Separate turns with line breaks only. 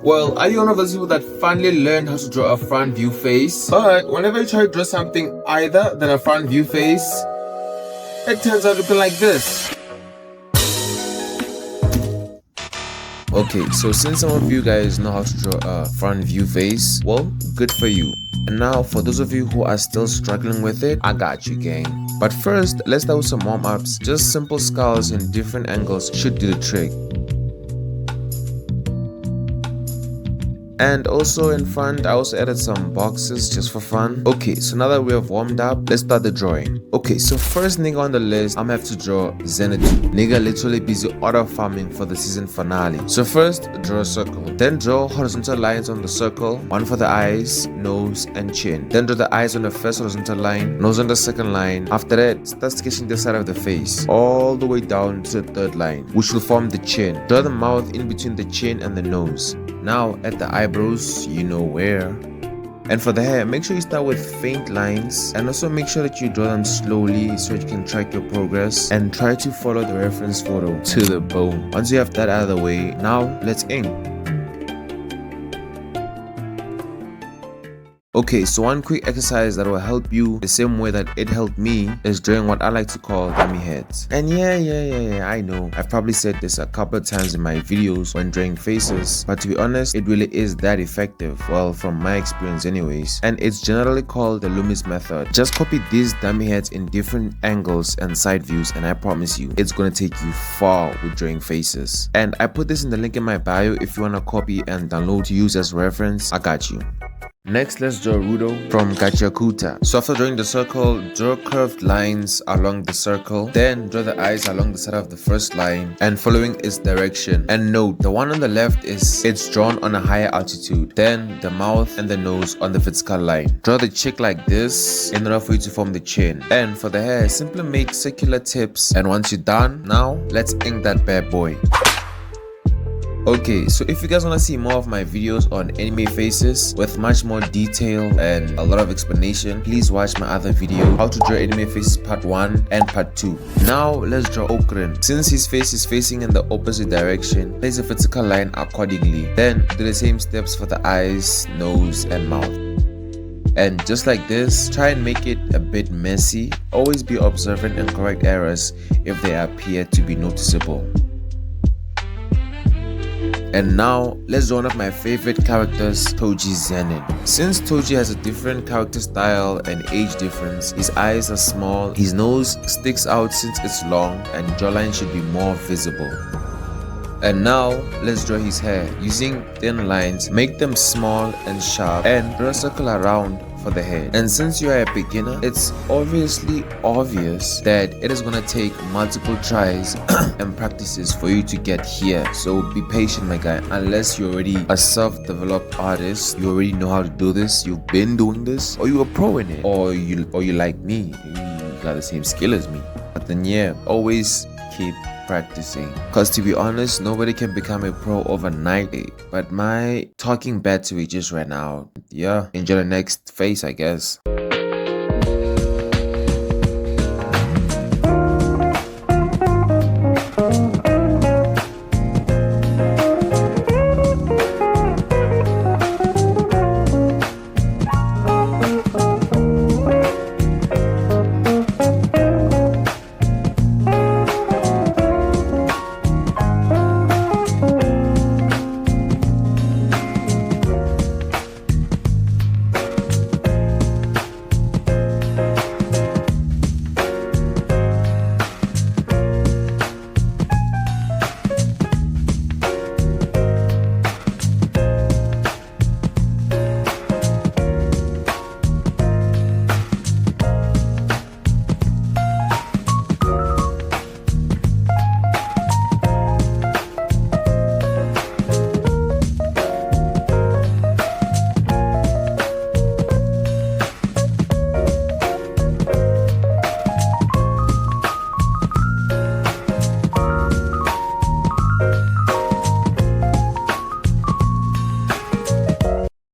Well, are you one of those people that finally learned how to draw a front view face? But whenever you try to draw something other than a front view face, it turns out looking like this. Okay, so since some of you guys know how to draw a front view face, well, good for you. And now, for those of you who are still struggling with it, I got you, gang. But first, let's start with some warm-ups. Just simple skulls in different angles should do the trick. And also in front, I also added some boxes just for fun. Okay, so now that we have warmed up, let's start the drawing. Okay, so first nigga on the list, I'm gonna have to draw Xanadu. Nigga literally busy auto farming for the season finale. So first, draw a circle. Then draw horizontal lines on the circle. One for the eyes, nose, and chin. Then draw the eyes on the first horizontal line, nose on the second line. After that, start sketching the side of the face, all the way down to the third line, which will form the chin. Draw the mouth in between the chin and the nose. Now at the eyebrows, you know where. And for the hair, make sure you start with faint lines, and also make sure that you draw them slowly so you can track your progress and try to follow the reference photo to the bone. Once you have that out of the way, now let's ink. Okay, so one quick exercise that will help you the same way that it helped me is drawing what I like to call dummy heads. And yeah, I know I've probably said this a couple of times in my videos when drawing faces, but to be honest, it really is that effective, well, from my experience anyways. And it's generally called the Loomis method. Just copy these dummy heads in different angles and side views, and I promise you it's gonna take you far with drawing faces. And I put this in the link in my bio if you wanna copy and download to use as reference. I got you. Next, let's draw Rudo from Gachakuta. So after drawing the circle, draw curved lines along the circle, then draw the eyes along the side of the first line and following its direction. And note, the one on the left it's drawn on a higher altitude, then the mouth and the nose on the vertical line. Draw the cheek like this in order for you to form the chin. And for the hair, simply make circular tips, and once you're done, now let's ink that bad boy. Okay, so if you guys want to see more of my videos on anime faces with much more detail and a lot of explanation, please watch my other video, how to draw anime faces part 1 and part 2. Now let's draw Okrin. Since his face is facing in the opposite direction, place a vertical line accordingly. Then do the same steps for the eyes, nose, and mouth. And just like this, try and make it a bit messy. Always be observant and correct errors if they appear to be noticeable. And now, let's draw one of my favorite characters, Toji Zenin. Since Toji has a different character style and age difference, his eyes are small, his nose sticks out since it's long, and jawline should be more visible. And now, let's draw his hair. Using thin lines, make them small and sharp, and draw a circle around for the head. And since you are a beginner, it's obviously obvious that it is gonna take multiple tries and practices for you to get here. So be patient, my guy. Unless you're already a self-developed artist, you already know how to do this, you've been doing this, or you're a pro in it, or you like me, you got the same skill as me. But then yeah, always keep practicing, because to be honest, nobody can become a pro overnight. But my talking bad to it just right now. Yeah, enjoy the next phase, I guess.